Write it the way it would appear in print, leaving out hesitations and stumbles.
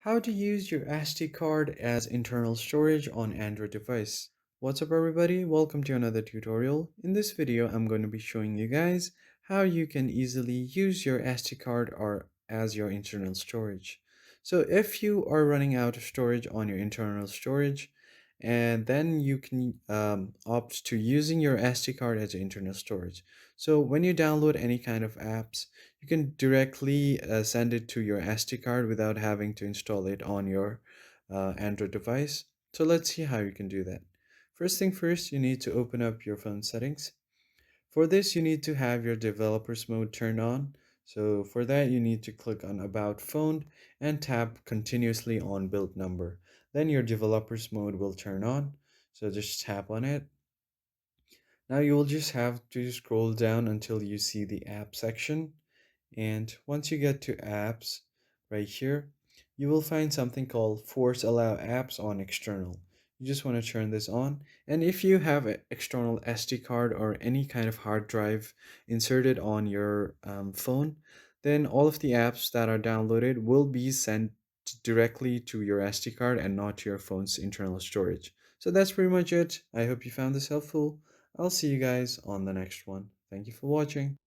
How to use your SD card as internal storage on Android device. What's up everybody? Welcome to another tutorial. In this video, I'm going to be showing you guys how you can easily use your SD card or as your internal storage. So if you are running out of storage on your internal storage, and then you can opt to using your SD card as your internal storage. So when you download any kind of apps, you can directly send it to your SD card without having to install it on your Android device. So let's see how you can do that. First thing first, you need to open up your phone settings. For this, you need to have your developers mode turned on. So for that, you need to click on About Phone and tap continuously on build number. Then your developers mode will turn on. So just tap on it. Now you will just have to scroll down until you see the app section. And once you get to apps right here, you will find something called force allow apps on external. You just want to turn this on. And if you have an external SD card or any kind of hard drive inserted on your phone, then all of the apps that are downloaded will be sent directly to your SD card and not to your phone's internal storage. So that's pretty much it. I hope you found this helpful. I'll see you guys on the next one. Thank you for watching.